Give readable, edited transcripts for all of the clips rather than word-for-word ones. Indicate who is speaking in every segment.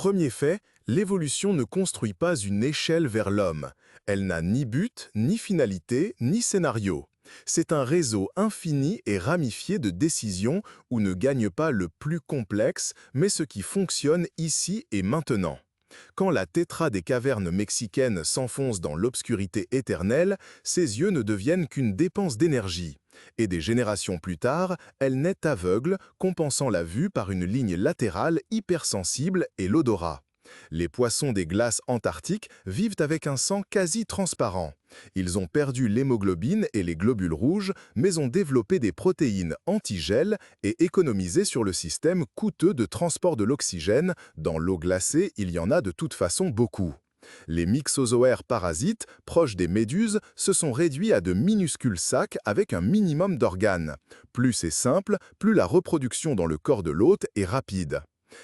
Speaker 1: Premier fait, l'évolution ne construit pas une échelle vers l'homme. Elle n'a ni but, ni finalité, ni scénario. C'est un réseau infini et ramifié de décisions où ne gagne pas le plus complexe, mais ce qui fonctionne ici et maintenant. Quand la tétra des cavernes mexicaines s'enfonce dans l'obscurité éternelle, ses yeux ne deviennent qu'une dépense d'énergie. Et des générations plus tard, elle naît aveugle, compensant la vue par une ligne latérale hypersensible et l'odorat. Les poissons des glaces antarctiques vivent avec un sang quasi transparent. Ils ont perdu l'hémoglobine et les globules rouges, mais ont développé des protéines antigel et économisé sur le système coûteux de transport de l'oxygène. Dans l'eau glacée, il y en a de toute façon beaucoup. Les myxozoaires parasites, proches des méduses, se sont réduits à de minuscules sacs avec un minimum d'organes. Plus c'est simple, plus la reproduction dans le corps de l'hôte est rapide.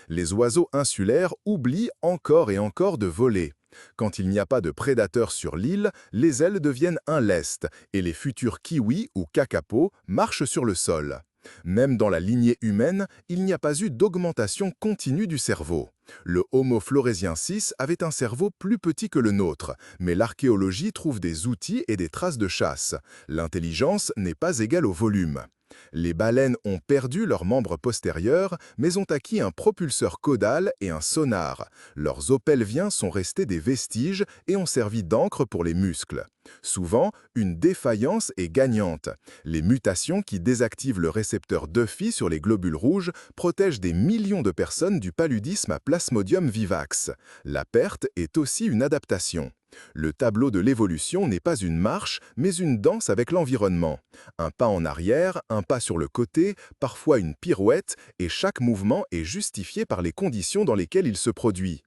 Speaker 1: Les oiseaux insulaires oublient encore et encore de voler. Quand il n'y a pas de prédateurs sur l'île, les ailes deviennent un lest et les futurs kiwis ou kakapos marchent sur le sol. Même dans la lignée humaine, il n'y a pas eu d'augmentation continue du cerveau. Le Homo floresiensis avait un cerveau plus petit que le nôtre, mais l'archéologie trouve des outils et des traces de chasse. L'intelligence n'est pas égale au volume. Les baleines ont perdu leurs membres postérieurs, mais ont acquis un propulseur caudal et un sonar. Leurs os pelviens sont restés des vestiges et ont servi d'encre pour les muscles. Souvent, une défaillance est gagnante. Les mutations qui désactivent le récepteur Duffy sur les globules rouges protègent des millions de personnes du paludisme à Plasmodium vivax. La perte est aussi une adaptation. Le tableau de l'évolution n'est pas une marche, mais une danse avec l'environnement. Un pas en arrière, un pas sur le côté, parfois une pirouette, et chaque mouvement est justifié par les conditions dans lesquelles il se produit.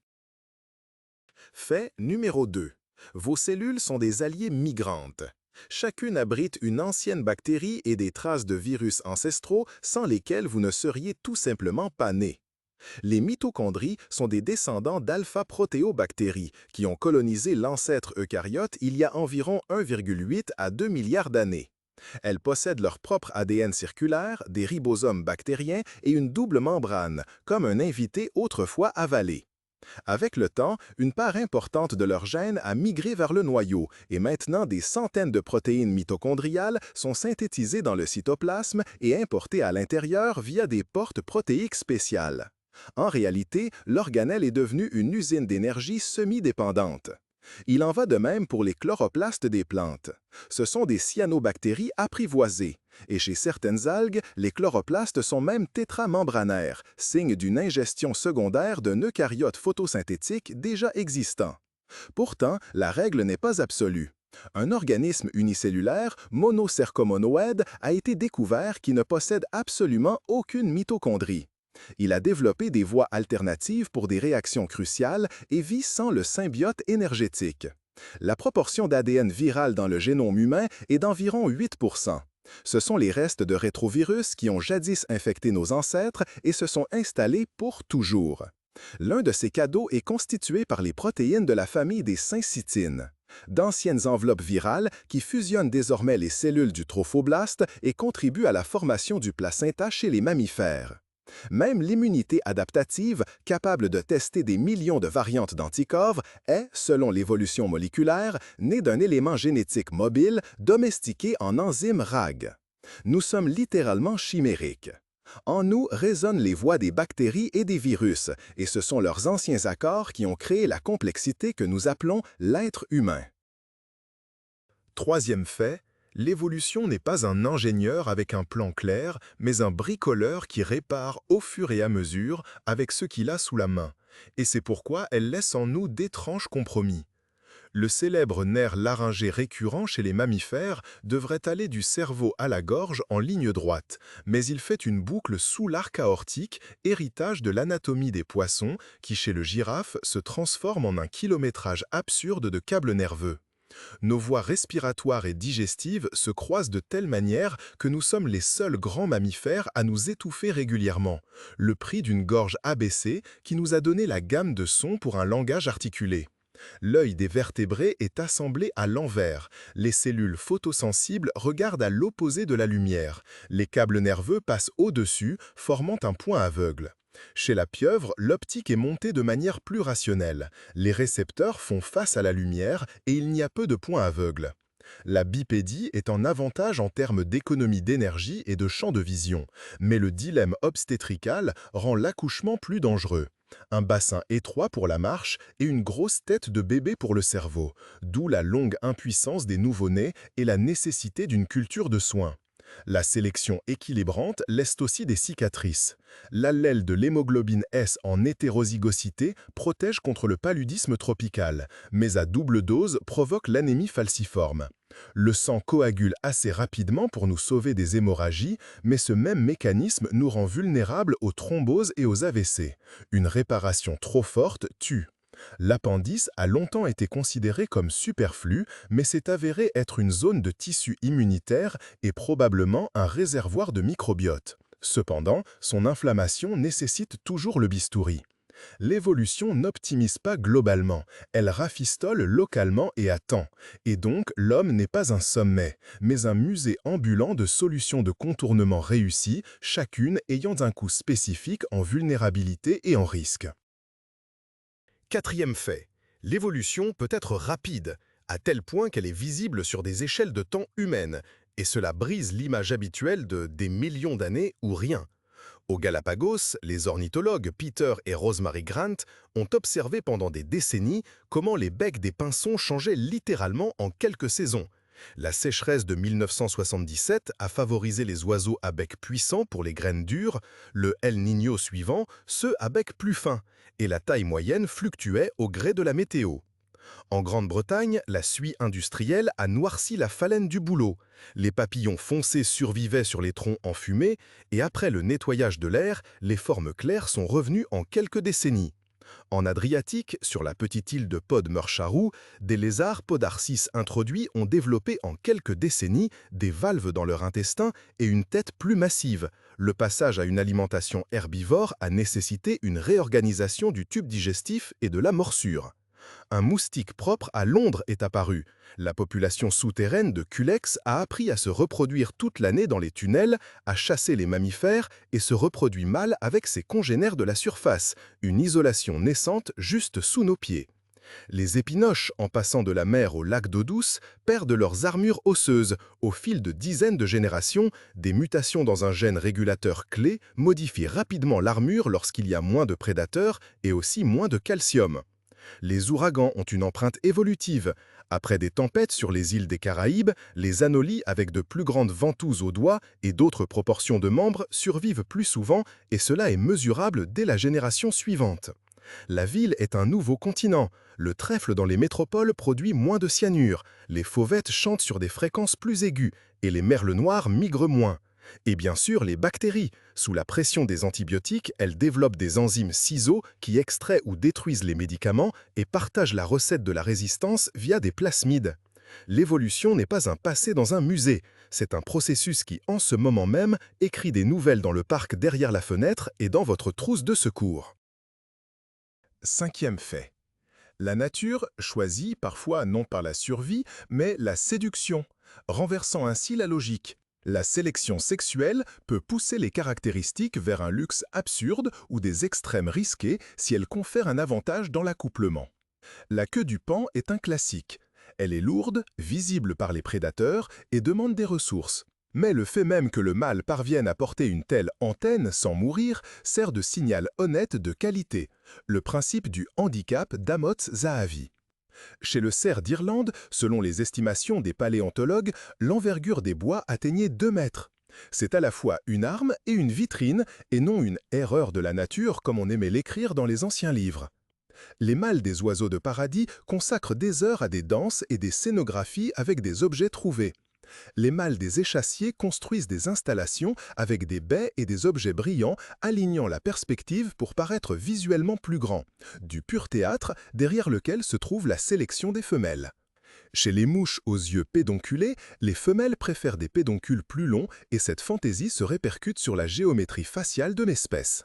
Speaker 1: Fait numéro 2. Vos cellules sont des alliées migrantes. Chacune abrite une ancienne bactérie et des traces de virus ancestraux sans lesquels vous ne seriez tout simplement pas né. Les mitochondries sont des descendants d'alpha-protéobactéries qui ont colonisé l'ancêtre eucaryote il y a environ 1,8 à 2 milliards d'années. Elles possèdent leur propre ADN circulaire, des ribosomes bactériens et une double membrane, comme un invité autrefois avalé. Avec le temps, une part importante de leurs gènes a migré vers le noyau et maintenant des centaines de protéines mitochondriales sont synthétisées dans le cytoplasme et importées à l'intérieur via des portes protéiques spéciales. En réalité, l'organelle est devenue une usine d'énergie semi-dépendante. Il en va de même pour les chloroplastes des plantes. Ce sont des cyanobactéries apprivoisées. Et chez certaines algues, les chloroplastes sont même tétramembranaires, signe d'une ingestion secondaire d'un eucaryote photosynthétique déjà existant. Pourtant, la règle n'est pas absolue. Un organisme unicellulaire, monocercomonoïde, a été découvert qui ne possède absolument aucune mitochondrie. Il a développé des voies alternatives pour des réactions cruciales et vit sans le symbiote énergétique. La proportion d'ADN viral dans le génome humain est d'environ 8%. Ce sont les restes de rétrovirus qui ont jadis infecté nos ancêtres et se sont installés pour toujours. L'un de ces cadeaux est constitué par les protéines de la famille des syncytines, d'anciennes enveloppes virales qui fusionnent désormais les cellules du trophoblaste et contribuent à la formation du placenta chez les mammifères. Même l'immunité adaptative, capable de tester des millions de variantes d'anticorps, est, selon l'évolution moléculaire, née d'un élément génétique mobile domestiqué en enzyme RAG. Nous sommes littéralement chimériques. En nous résonnent les voix des bactéries et des virus, et ce sont leurs anciens accords qui ont créé la complexité que nous appelons l'être humain. Troisième fait, l'évolution n'est pas un ingénieur avec un plan clair, mais un bricoleur qui répare au fur et à mesure avec ce qu'il a sous la main. Et c'est pourquoi elle laisse en nous d'étranges compromis. Le célèbre nerf laryngé récurrent chez les mammifères devrait aller du cerveau à la gorge en ligne droite, mais il fait une boucle sous l'arc aortique, héritage de l'anatomie des poissons, qui chez le girafe se transforme en un kilométrage absurde de câbles nerveux. Nos voies respiratoires et digestives se croisent de telle manière que nous sommes les seuls grands mammifères à nous étouffer régulièrement, le prix d'une gorge abaissée qui nous a donné la gamme de sons pour un langage articulé. L'œil des vertébrés est assemblé à l'envers. Les cellules photosensibles regardent à l'opposé de la lumière. Les câbles nerveux passent au-dessus, formant un point aveugle. Chez la pieuvre, l'optique est montée de manière plus rationnelle. Les récepteurs font face à la lumière et il n'y a peu de points aveugles. La bipédie est en avantage en termes d'économie d'énergie et de champ de vision, mais le dilemme obstétrical rend l'accouchement plus dangereux. Un bassin étroit pour la marche et une grosse tête de bébé pour le cerveau, d'où la longue impuissance des nouveau-nés et la nécessité d'une culture de soins. La sélection équilibrante laisse aussi des cicatrices. L'allèle de l'hémoglobine S en hétérozygosité protège contre le paludisme tropical, mais à double dose provoque l'anémie falciforme. Le sang coagule assez rapidement pour nous sauver des hémorragies, mais ce même mécanisme nous rend vulnérables aux thromboses et aux AVC. Une réparation trop forte tue. L'appendice a longtemps été considéré comme superflu, mais s'est avéré être une zone de tissu immunitaire et probablement un réservoir de microbiote. Cependant, son inflammation nécessite toujours le bistouri. L'évolution n'optimise pas globalement, elle rafistole localement et à temps. Et donc, l'homme n'est pas un sommet, mais un musée ambulant de solutions de contournement réussies, chacune ayant un coût spécifique en vulnérabilité et en risque. Quatrième fait, l'évolution peut être rapide, à tel point qu'elle est visible sur des échelles de temps humaines, et cela brise l'image habituelle de des millions d'années ou rien. Aux Galapagos, les ornithologues Peter et Rosemary Grant ont observé pendant des décennies comment les becs des pinsons changeaient littéralement en quelques saisons. La sécheresse de 1977 a favorisé les oiseaux à bec puissant pour les graines dures, le El Niño suivant, ceux à bec plus fin, et la taille moyenne fluctuait au gré de la météo. En Grande-Bretagne, la suie industrielle a noirci la phalène du bouleau. Les papillons foncés survivaient sur les troncs enfumés, et après le nettoyage de l'air, les formes claires sont revenues en quelques décennies. En Adriatique, sur la petite île de Pod-Meurcharou, des lézards Podarcis introduits ont développé en quelques décennies des valves dans leur intestin et une tête plus massive. Le passage à une alimentation herbivore a nécessité une réorganisation du tube digestif et de la morsure. Un moustique propre à Londres est apparu. La population souterraine de Culex a appris à se reproduire toute l'année dans les tunnels, à chasser les mammifères et se reproduit mal avec ses congénères de la surface, une isolation naissante juste sous nos pieds. Les épinoches, en passant de la mer au lac d'eau douce, perdent leurs armures osseuses. Au fil de dizaines de générations, des mutations dans un gène régulateur clé modifient rapidement l'armure lorsqu'il y a moins de prédateurs et aussi moins de calcium. Les ouragans ont une empreinte évolutive. Après des tempêtes sur les îles des Caraïbes, les anolis avec de plus grandes ventouses aux doigts et d'autres proportions de membres survivent plus souvent et cela est mesurable dès la génération suivante. La ville est un nouveau continent. Le trèfle dans les métropoles produit moins de cyanure, les fauvettes chantent sur des fréquences plus aiguës et les merles noirs migrent moins. Et bien sûr, les bactéries. Sous la pression des antibiotiques, elles développent des enzymes ciseaux qui extraient ou détruisent les médicaments et partagent la recette de la résistance via des plasmides. L'évolution n'est pas un passé dans un musée, c'est un processus qui, en ce moment même, écrit des nouvelles dans le parc derrière la fenêtre et dans votre trousse de secours. Cinquième fait. La nature choisit parfois non par la survie, mais la séduction, renversant ainsi la logique. La sélection sexuelle peut pousser les caractéristiques vers un luxe absurde ou des extrêmes risqués si elle confère un avantage dans l'accouplement. La queue du paon est un classique. Elle est lourde, visible par les prédateurs et demande des ressources. Mais le fait même que le mâle parvienne à porter une telle antenne sans mourir sert de signal honnête de qualité, le principe du handicap d'Amotz-Zahavi. Chez le cerf d'Irlande, selon les estimations des paléontologues, l'envergure des bois atteignait 2 mètres. C'est à la fois une arme et une vitrine, et non une erreur de la nature comme on aimait l'écrire dans les anciens livres. Les mâles des oiseaux de paradis consacrent des heures à des danses et des scénographies avec des objets trouvés. Les mâles des échassiers construisent des installations avec des baies et des objets brillants, alignant la perspective pour paraître visuellement plus grand. Du pur théâtre, derrière lequel se trouve la sélection des femelles. Chez les mouches aux yeux pédonculés, les femelles préfèrent des pédoncules plus longs et cette fantaisie se répercute sur la géométrie faciale de l'espèce.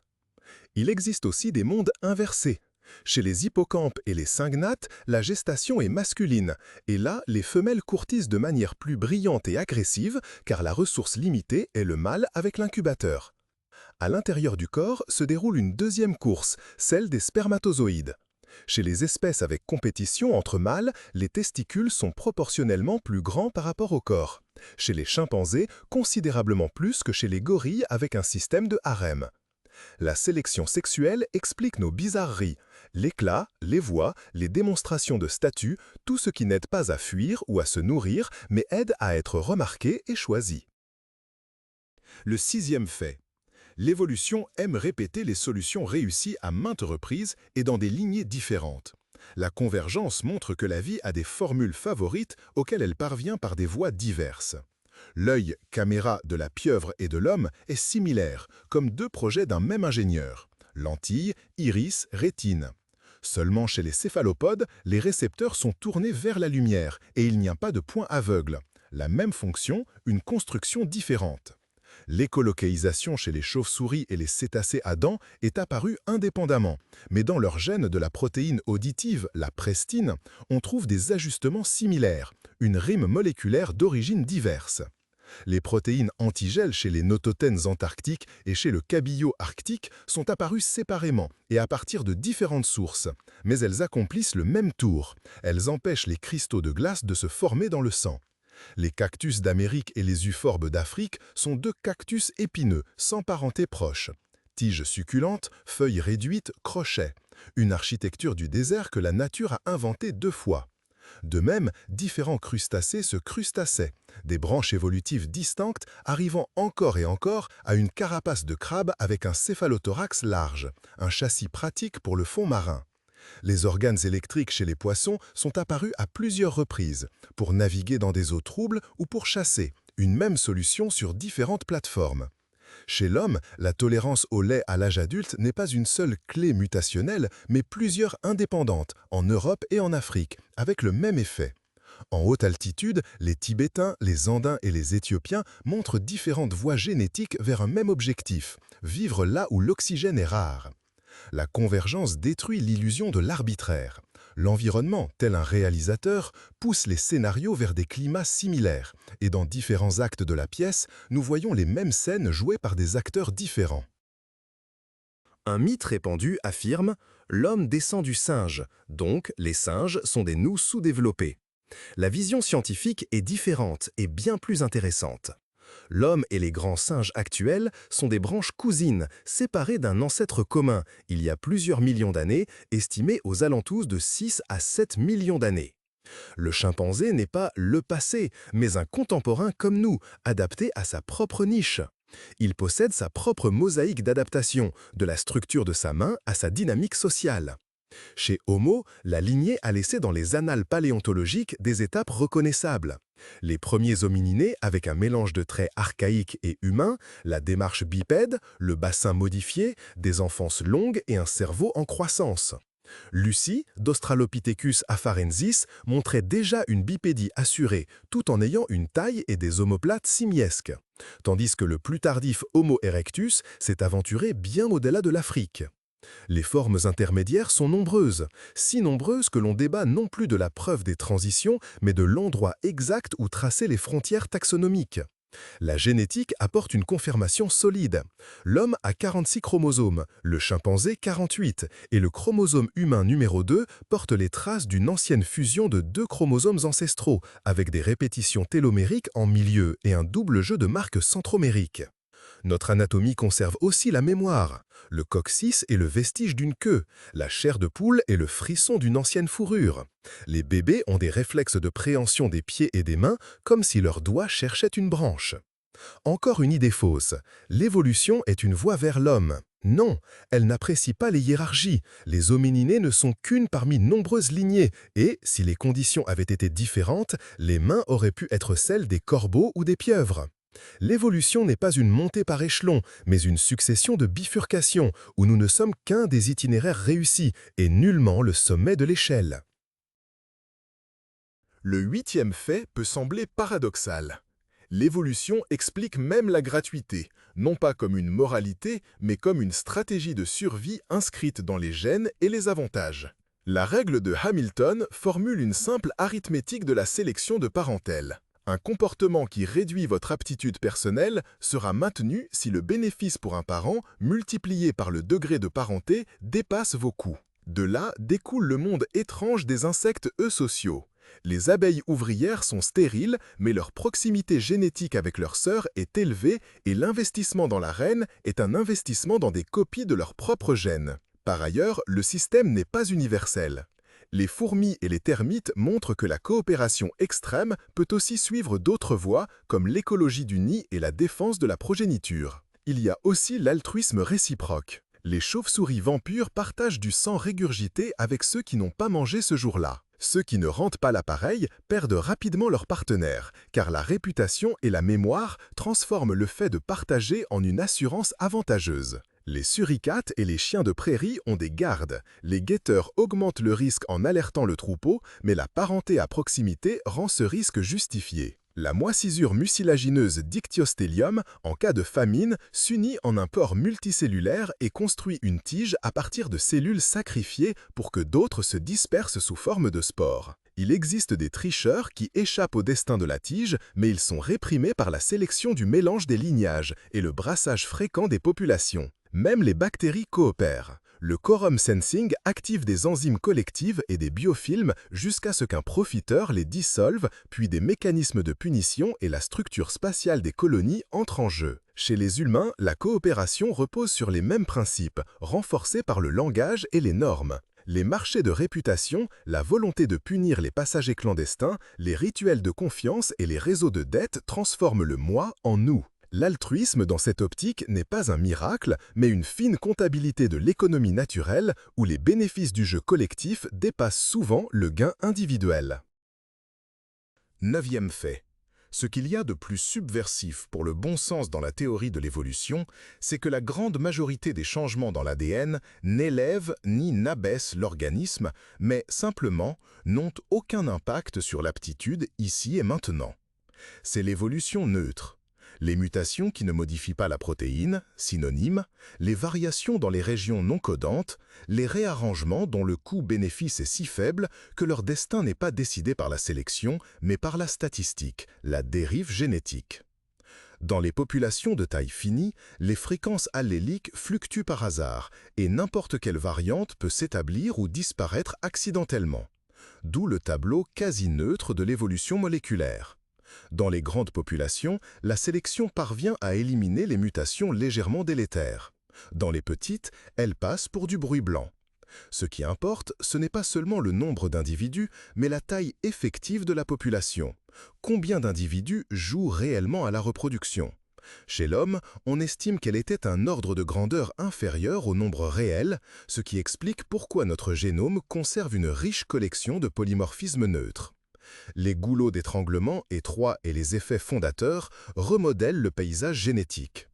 Speaker 1: Il existe aussi des mondes inversés. Chez les hippocampes et les cyngnates, la gestation est masculine, et là, les femelles courtisent de manière plus brillante et agressive, car la ressource limitée est le mâle avec l'incubateur. À l'intérieur du corps se déroule une deuxième course, celle des spermatozoïdes. Chez les espèces avec compétition entre mâles, les testicules sont proportionnellement plus grands par rapport au corps. Chez les chimpanzés, considérablement plus que chez les gorilles avec un système de harem. La sélection sexuelle explique nos bizarreries. L'éclat, les voix, les démonstrations de statut, tout ce qui n'aide pas à fuir ou à se nourrir, mais aide à être remarqué et choisi. Le sixième fait. L'évolution aime répéter les solutions réussies à maintes reprises et dans des lignées différentes. La convergence montre que la vie a des formules favorites auxquelles elle parvient par des voies diverses. L'œil caméra de la pieuvre et de l'homme est similaire, comme deux projets d'un même ingénieur. Lentilles, iris, rétine. Seulement chez les céphalopodes, les récepteurs sont tournés vers la lumière et il n'y a pas de point aveugle. La même fonction, une construction différente. L'écolocalisation chez les chauves-souris et les cétacés à dents est apparue indépendamment, mais dans leur gène de la protéine auditive, la prestine, on trouve des ajustements similaires, une rime moléculaire d'origine diverse. Les protéines antigel chez les nototènes antarctiques et chez le cabillaud arctique sont apparues séparément et à partir de différentes sources, mais elles accomplissent le même tour. Elles empêchent les cristaux de glace de se former dans le sang. Les cactus d'Amérique et les euphorbes d'Afrique sont deux cactus épineux, sans parenté proche. Tiges succulentes, feuilles réduites, crochets. Une architecture du désert que la nature a inventée 2 fois. De même, différents crustacés se crustacèient, des branches évolutives distinctes arrivant encore et encore à une carapace de crabe avec un céphalothorax large, un châssis pratique pour le fond marin. Les organes électriques chez les poissons sont apparus à plusieurs reprises, pour naviguer dans des eaux troubles ou pour chasser, une même solution sur différentes plateformes. Chez l'homme, la tolérance au lait à l'âge adulte n'est pas une seule clé mutationnelle, mais plusieurs indépendantes, en Europe et en Afrique, avec le même effet. En haute altitude, les Tibétains, les Andins et les Éthiopiens montrent différentes voies génétiques vers un même objectif, vivre là où l'oxygène est rare. La convergence détruit l'illusion de l'arbitraire. L'environnement, tel un réalisateur, pousse les scénarios vers des climats similaires, et dans différents actes de la pièce, nous voyons les mêmes scènes jouées par des acteurs différents. Un mythe répandu affirme « l'homme descend du singe, donc les singes sont des nous sous-développés ». La vision scientifique est différente et bien plus intéressante. L'homme et les grands singes actuels sont des branches cousines, séparées d'un ancêtre commun, il y a plusieurs millions d'années, estimé aux alentours de 6 à 7 millions d'années. Le chimpanzé n'est pas le passé, mais un contemporain comme nous, adapté à sa propre niche. Il possède sa propre mosaïque d'adaptation, de la structure de sa main à sa dynamique sociale. Chez Homo, la lignée a laissé dans les annales paléontologiques des étapes reconnaissables. Les premiers homininés avec un mélange de traits archaïques et humains, la démarche bipède, le bassin modifié, des enfances longues et un cerveau en croissance. Lucie, d'Australopithecus afarensis, montrait déjà une bipédie assurée, tout en ayant une taille et des omoplates simiesques. Tandis que le plus tardif Homo erectus s'est aventuré bien au-delà de l'Afrique. Les formes intermédiaires sont nombreuses, si nombreuses que l'on débat non plus de la preuve des transitions, mais de l'endroit exact où tracer les frontières taxonomiques. La génétique apporte une confirmation solide. L'homme a 46 chromosomes, le chimpanzé 48, et le chromosome humain numéro 2 porte les traces d'une ancienne fusion de 2 chromosomes ancestraux, avec des répétitions télomériques en milieu et un double jeu de marques centromériques. Notre anatomie conserve aussi la mémoire. Le coccyx est le vestige d'une queue, la chair de poule est le frisson d'une ancienne fourrure. Les bébés ont des réflexes de préhension des pieds et des mains comme si leurs doigts cherchaient une branche. Encore une idée fausse, l'évolution est une voie vers l'homme. Non, elle n'apprécie pas les hiérarchies. Les homininés ne sont qu'une parmi nombreuses lignées et, si les conditions avaient été différentes, les mains auraient pu être celles des corbeaux ou des pieuvres. L'évolution n'est pas une montée par échelon, mais une succession de bifurcations, où nous ne sommes qu'un des itinéraires réussis et nullement le sommet de l'échelle. Le 8e fait peut sembler paradoxal. L'évolution explique même la gratuité, non pas comme une moralité, mais comme une stratégie de survie inscrite dans les gènes et les avantages. La règle de Hamilton formule une simple arithmétique de la sélection de parentèle. Un comportement qui réduit votre aptitude personnelle sera maintenu si le bénéfice pour un parent, multiplié par le degré de parenté, dépasse vos coûts. De là découle le monde étrange des insectes eusociaux. Les abeilles ouvrières sont stériles, mais leur proximité génétique avec leurs sœurs est élevée et l'investissement dans la reine est un investissement dans des copies de leurs propres gènes. Par ailleurs, le système n'est pas universel. Les fourmis et les termites montrent que la coopération extrême peut aussi suivre d'autres voies comme l'écologie du nid et la défense de la progéniture. Il y a aussi l'altruisme réciproque. Les chauves-souris vampires partagent du sang régurgité avec ceux qui n'ont pas mangé ce jour-là. Ceux qui ne rendent pas l'appareil perdent rapidement leur partenaire, car la réputation et la mémoire transforment le fait de partager en une assurance avantageuse. Les suricates et les chiens de prairie ont des gardes. Les guetteurs augmentent le risque en alertant le troupeau, mais la parenté à proximité rend ce risque justifié. La moisissure mucilagineuse d'Ichthyostelium, en cas de famine, s'unit en un pore multicellulaire et construit une tige à partir de cellules sacrifiées pour que d'autres se dispersent sous forme de spores. Il existe des tricheurs qui échappent au destin de la tige, mais ils sont réprimés par la sélection du mélange des lignages et le brassage fréquent des populations. Même les bactéries coopèrent. Le quorum sensing active des enzymes collectives et des biofilms jusqu'à ce qu'un profiteur les dissolve, puis des mécanismes de punition et la structure spatiale des colonies entrent en jeu. Chez les humains, la coopération repose sur les mêmes principes, renforcés par le langage et les normes. Les marchés de réputation, la volonté de punir les passagers clandestins, les rituels de confiance et les réseaux de dette transforment le moi en nous. L'altruisme dans cette optique n'est pas un miracle, mais une fine comptabilité de l'économie naturelle où les bénéfices du jeu collectif dépassent souvent le gain individuel. 9e fait. Ce qu'il y a de plus subversif pour le bon sens dans la théorie de l'évolution, c'est que la grande majorité des changements dans l'ADN n'élèvent ni n'abaissent l'organisme, mais simplement n'ont aucun impact sur l'aptitude ici et maintenant. C'est l'évolution neutre. Les mutations qui ne modifient pas la protéine, synonyme, les variations dans les régions non codantes, les réarrangements dont le coût-bénéfice est si faible que leur destin n'est pas décidé par la sélection, mais par la statistique, la dérive génétique. Dans les populations de taille finie, les fréquences alléliques fluctuent par hasard et n'importe quelle variante peut s'établir ou disparaître accidentellement. D'où le tableau quasi neutre de l'évolution moléculaire. Dans les grandes populations, la sélection parvient à éliminer les mutations légèrement délétères. Dans les petites, elle passe pour du bruit blanc. Ce qui importe, ce n'est pas seulement le nombre d'individus, mais la taille effective de la population. Combien d'individus jouent réellement à la reproduction? Chez l'homme, on estime qu'elle était un ordre de grandeur inférieur au nombre réel, ce qui explique pourquoi notre génome conserve une riche collection de polymorphismes neutres. Les goulots d'étranglement étroits et les effets fondateurs remodèlent le paysage génétique.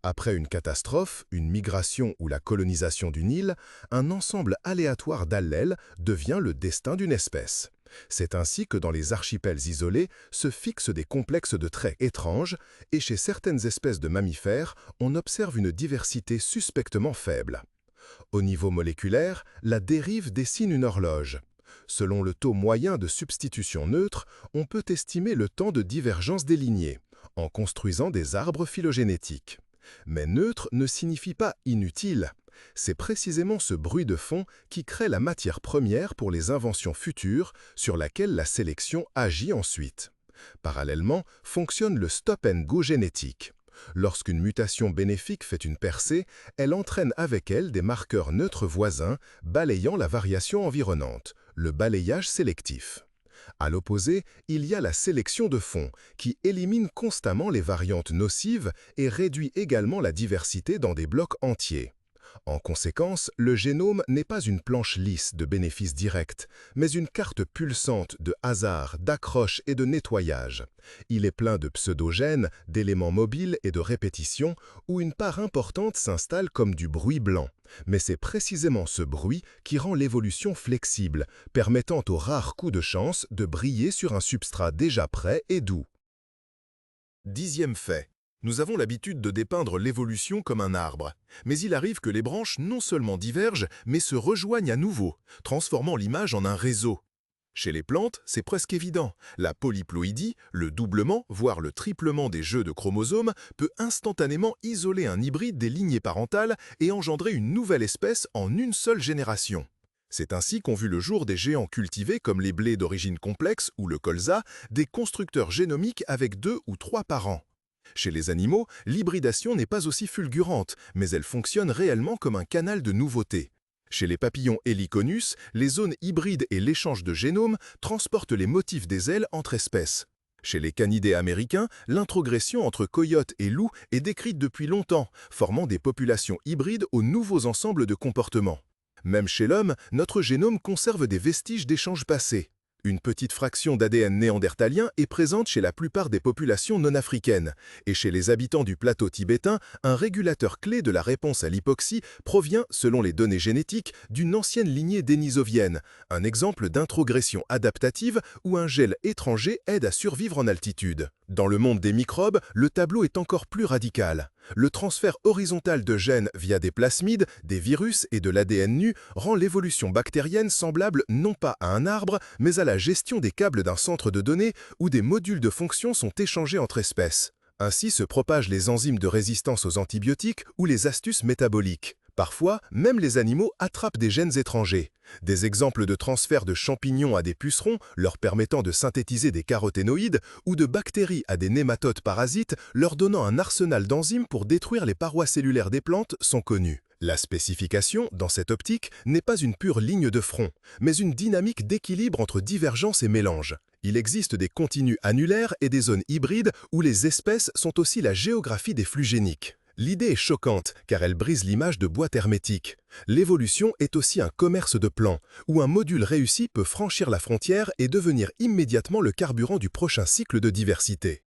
Speaker 1: Après une catastrophe, une migration ou la colonisation d'une île, un ensemble aléatoire d'allèles devient le destin d'une espèce. C'est ainsi que dans les archipels isolés se fixent des complexes de traits étranges et chez certaines espèces de mammifères, on observe une diversité suspectement faible. Au niveau moléculaire, la dérive dessine une horloge. Selon le taux moyen de substitution neutre, on peut estimer le temps de divergence des lignées, en construisant des arbres phylogénétiques. Mais neutre ne signifie pas inutile. C'est précisément ce bruit de fond qui crée la matière première pour les inventions futures sur laquelle la sélection agit ensuite. Parallèlement, fonctionne le stop-and-go génétique. Lorsqu'une mutation bénéfique fait une percée, elle entraîne avec elle des marqueurs neutres voisins, balayant la variation environnante, le balayage sélectif. À l'opposé, il y a la sélection de fond, qui élimine constamment les variantes nocives et réduit également la diversité dans des blocs entiers. En conséquence, le génome n'est pas une planche lisse de bénéfices directs, mais une carte pulsante de hasard, d'accroche et de nettoyage. Il est plein de pseudogènes, d'éléments mobiles et de répétitions, où une part importante s'installe comme du bruit blanc. Mais c'est précisément ce bruit qui rend l'évolution flexible, permettant aux rares coups de chance de briller sur un substrat déjà prêt et doux. 10e fait. Nous avons l'habitude de dépeindre l'évolution comme un arbre. Mais il arrive que les branches non seulement divergent, mais se rejoignent à nouveau, transformant l'image en un réseau. Chez les plantes, c'est presque évident. La polyploïdie, le doublement, voire le triplement des jeux de chromosomes, peut instantanément isoler un hybride des lignées parentales et engendrer une nouvelle espèce en une seule génération. C'est ainsi qu'ont vu le jour des géants cultivés comme les blés d'origine complexe ou le colza, des constructeurs génomiques avec 2 ou 3 parents. Chez les animaux, l'hybridation n'est pas aussi fulgurante, mais elle fonctionne réellement comme un canal de nouveautés. Chez les papillons Heliconus, les zones hybrides et l'échange de génomes transportent les motifs des ailes entre espèces. Chez les canidés américains, l'introgression entre coyotes et loups est décrite depuis longtemps, formant des populations hybrides aux nouveaux ensembles de comportements. Même chez l'homme, notre génome conserve des vestiges d'échanges passés. Une petite fraction d'ADN néandertalien est présente chez la plupart des populations non africaines. Et chez les habitants du plateau tibétain, un régulateur clé de la réponse à l'hypoxie provient, selon les données génétiques, d'une ancienne lignée dénisovienne, un exemple d'introgression adaptative où un gène étranger aide à survivre en altitude. Dans le monde des microbes, le tableau est encore plus radical. Le transfert horizontal de gènes via des plasmides, des virus et de l'ADN nu rend l'évolution bactérienne semblable non pas à un arbre, mais à la gestion des câbles d'un centre de données où des modules de fonction sont échangés entre espèces. Ainsi se propagent les enzymes de résistance aux antibiotiques ou les astuces métaboliques. Parfois, même les animaux attrapent des gènes étrangers. Des exemples de transfert de champignons à des pucerons, leur permettant de synthétiser des caroténoïdes, ou de bactéries à des nématodes parasites, leur donnant un arsenal d'enzymes pour détruire les parois cellulaires des plantes, sont connus. La spécification, dans cette optique, n'est pas une pure ligne de front, mais une dynamique d'équilibre entre divergence et mélange. Il existe des continus annulaires et des zones hybrides où les espèces sont aussi la géographie des flux géniques. L'idée est choquante, car elle brise l'image de boîte hermétique. L'évolution est aussi un commerce de plans, où un module réussi peut franchir la frontière et devenir immédiatement le carburant du prochain cycle de diversité.